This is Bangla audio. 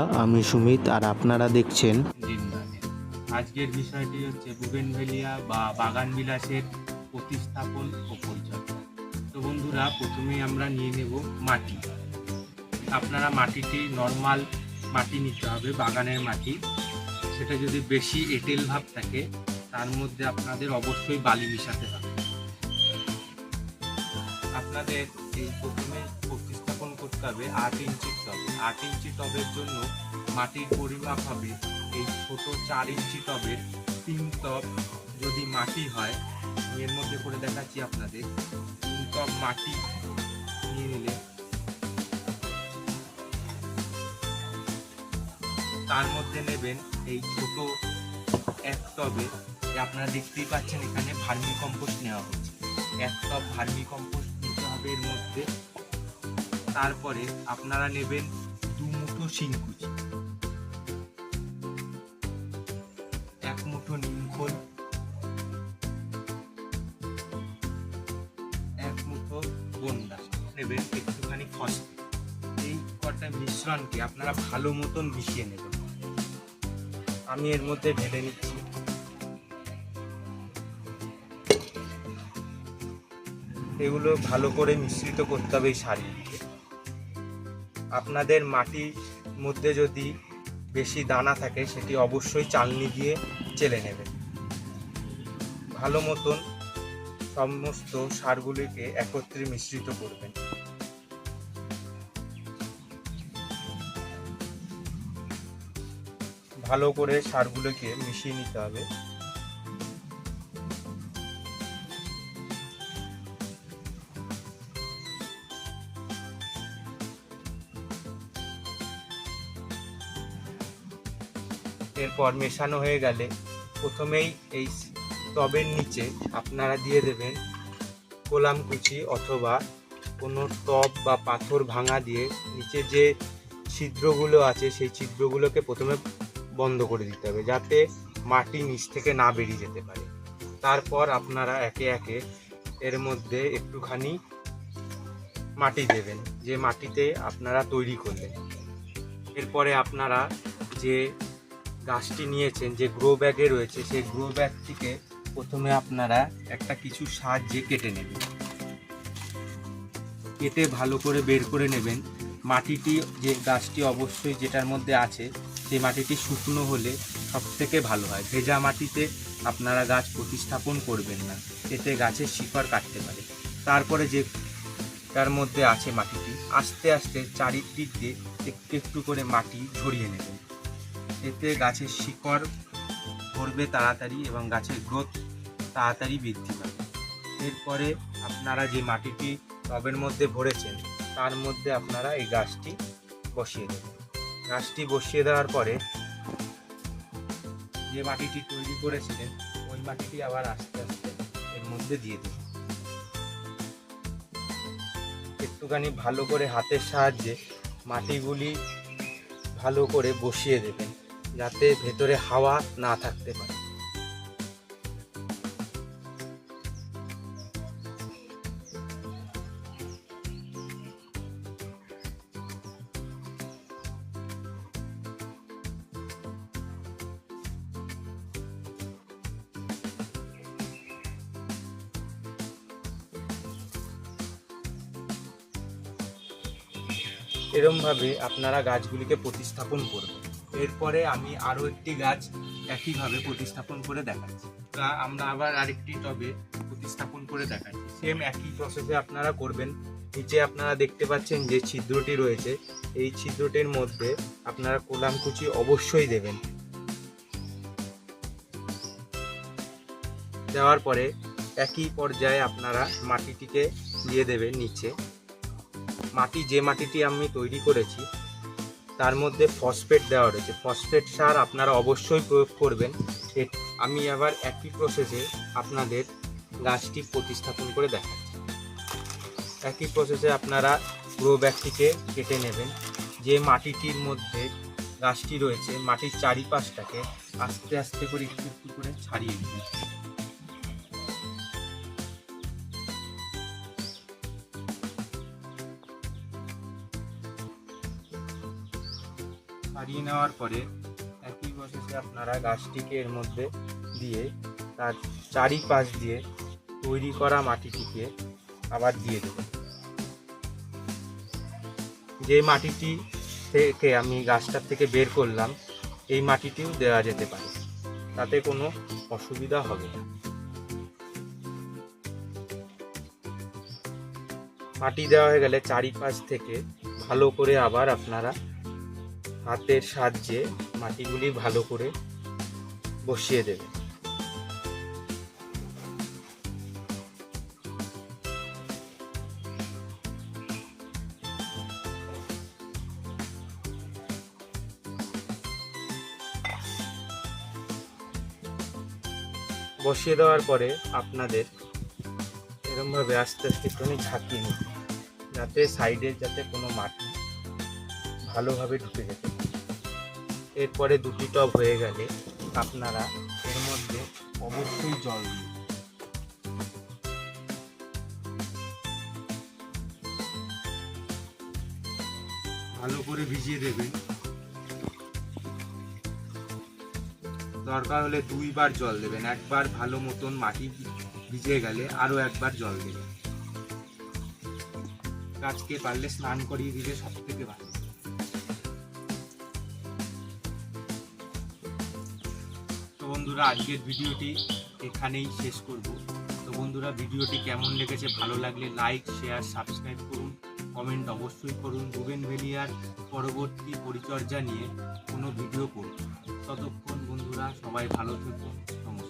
বন্ধুরা, আমি সুমিত আর আপনারা দেখছেন দিন মানে আজকের বিষয়টি হচ্ছে বুগেনভেলিয়া বা বাগান বিলাসের প্রতিস্থাপন ও পরিচর্যা। তো বন্ধুরা, প্রথমেই আমরা নিয়ে নেব মাটি। আপনারা মাটিটি নর্মাল মাটি নিতে হবে, বাগানের মাটি। সেটা যদি বেশি এঁটেল ভাব থাকে তার মধ্যে আপনাদের অবশ্যই বালি মিশাতে হবে। আপনাদের এই প্রথমে প্রতিস্থাপন করতে হবে 8 ইঞ্চির টবে। 8 ইঞ্চি টবের জন্য মাটির পরিমাপ হবে এই ছোট 4 ইঞ্চি টবের 3 টব যদি মাটি হয়, এর মধ্যে করে দেখাচ্ছি আপনাদের। 3 টব মাটি নিয়ে নিলে তার মধ্যে নেবেন এই ছোট এক টবে, আপনারা দেখতেই পাচ্ছেন এখানে ভার্মি কম্পোস্ট নেওয়া হচ্ছে। 1 টব ভার্মি কম্পোস্ট নিতে হবে এর মধ্যে। তারপরে আপনারা নেবেন 2 মুঠো শিংকুচি, 1 মুঠো নিমখোল, 1 মুঠো বনডা নেবেন, একটুখানি ফসফেট। এই কটা মিশ্রণকে আপনারা ভালো মতন মিশিয়ে নেবেন। আমি এর মধ্যে ঢেলে নিচ্ছি। এগুলো ভালো করে মিশ্রিত করতে হবে এই সারগুলিকে। আপনাদের মাটির মধ্যে যদি বেশি দানা থাকে সেটি অবশ্যই চালনি দিয়ে চেলে নেবেন। ভালো মতন সমস্ত সারগুলিকে একত্রে মিশ্রিত করবেন। ভালো করে সারগুলোকে মিশিয়ে নিতে হবে। এরপর মেশানো হয়ে গেলে প্রথমেই এই টবের নিচে আপনারা দিয়ে দেবেন কোলামকুচি অথবা কোনো টব বা পাথর ভাঙা দিয়ে নিচে যে ছিদ্রগুলো আছে সেই ছিদ্রগুলোকে প্রথমে বন্ধ করে দিতে হবে, যাতে মাটি নিচ থেকে না বেরিয়ে যেতে পারে। তারপর আপনারা একে একে এর মধ্যে একটুখানি মাটি দেবেন, যে মাটিতে আপনারা তৈরি করলেন। এরপরে আপনারা যে গাছটি নিয়েছেন, যে গ্রো ব্যাগে রয়েছে, সেই গ্রো ব্যাগটিকে প্রথমে আপনারা একটা কিছু সাহায্যে কেটে নেবেন। কেটে ভালো করে বের করে নেবেন। মাটিটি, যে গাছটি অবশ্যই যেটার মধ্যে আছে সেই মাটিটি শুকনো হলে সব থেকে ভালো হয়। ভেজা মাটিতে আপনারা গাছ প্রতিস্থাপন করবেন না, এতে গাছের শিকড় কাটতে পারে। তারপরে যে তার মধ্যে আছে মাটিটি, আস্তে আস্তে চারিদিক দিয়ে একটু একটু করে মাটি ঝরিয়ে নেবেন। এতে গাছের শিকড় ধরবে তাড়াতাড়ি এবং গাছের গ্রোথ তাড়াতাড়ি বৃদ্ধি পাবে। এরপরে আপনারা যে মাটিটি টবের মধ্যে ভরেছেন তার মধ্যে আপনারা এই গাছটি বসিয়ে দেবেন। গাছটি বসিয়ে দেওয়ার পরে যে মাটিটি তৈরি করেছিলেন ওই মাটিটি আবার আস্তে আস্তে এর মধ্যে দিয়ে দেবেন। একটুখানি ভালো করে হাতের সাহায্যে মাটিগুলি ভালো করে বসিয়ে দেবেন, যাতে ভেতরে হাওয়া না থাকতে পারে। এরমভাবে আপনারা গাছগুলিকে প্রতিস্থাপন করবেন। এরপরে আমি আরও একটি গাছ একইভাবে প্রতিস্থাপন করে দেখাচ্ছি। তা আমরা আবার আরেকটি টবে প্রতিস্থাপন করে দেখাচ্ছি। সেম একই প্রসেসে আপনারা করবেন। নিচে আপনারা দেখতে পাচ্ছেন যে ছিদ্রটি রয়েছে, এই ছিদ্রটির মধ্যে আপনারা কোলামকুচি অবশ্যই দেবেন। দেওয়ার পরে একই পর্যায়ে আপনারা মাটিটিকে দিয়ে দেবেন নিচে। যে মাটিটি আমি তৈরি করেছি তার মধ্যে ফসফেট দেওয়া রয়েছে। ফসফেট সার আপনারা অবশ্যই প্রয়োগ করবেন। আমি আবার একই প্রসেসে আপনাদের গাছটি প্রতিস্থাপন করে দেখাচ্ছি। একই প্রসেসে আপনারা গ্রো ব্যাগটিকে কেটে নেবেন। যে মাটিটির মধ্যে গাছটি রয়েছে, মাটির চারিপাশটাকে আস্তে আস্তে করে একটু একটু করে ছাড়িয়ে দিন। ছাড়িয়ে নেওয়ার পরে একই প্রসেসে আপনারা গাছটিকে এর মধ্যে দিয়ে তার চারিপাশ দিয়ে তৈরি করা মাটিটিকে আবার দিয়ে দেবেন। যে মাটিটি থেকে আমি গাছটার থেকে বের করলাম এই মাটিটিও দেওয়া যেতে পারে, তাতে কোনো অসুবিধা হবে না। মাটি দেওয়া হয়ে গেলে চারিপাশ থেকে ভালো করে আবার আপনারা হাতের সাহায্যে মাটিগুলি ভালো করে বসিয়ে দেবেন। বসিয়ে দেওয়ার পরে আপনাদের এরকমভাবে আস্তে আস্তে একটুখানি ঝাঁকিয়ে নিন, যাতে সাইডে যাতে কোনো মাটি ভালোভাবে ঢুকে যেতে পারে। এরপরে দুটি টব হয়ে গেলে আপনারা এর মধ্যে অবশ্যই জল দিন। ভালো করে ভিজিয়ে দেবেন। দরকার হলে 2 বার জল দেবেন, একবার ভালো মতন মাটি ভিজে গেলে আরো একবার জল দেবেন। গাছকে পারলে স্নান করিয়ে দিলে সব থেকে ভালো। তো বন্ধুরা, আজকের ভিডিওটি এখানেই শেষ করব। তো বন্ধুরা, ভিডিওটি কেমন লেগেছে, ভালো লাগলে লাইক, শেয়ার, সাবস্ক্রাইব করুন, কমেন্ট অবশ্যই করুন। বুগেনভেলিয়ার পরবর্তী পরিচর্যা নিয়ে কোনো ভিডিও করুন। ততক্ষণ বন্ধুরা সবাই ভালো থাকুন। নমস্কার।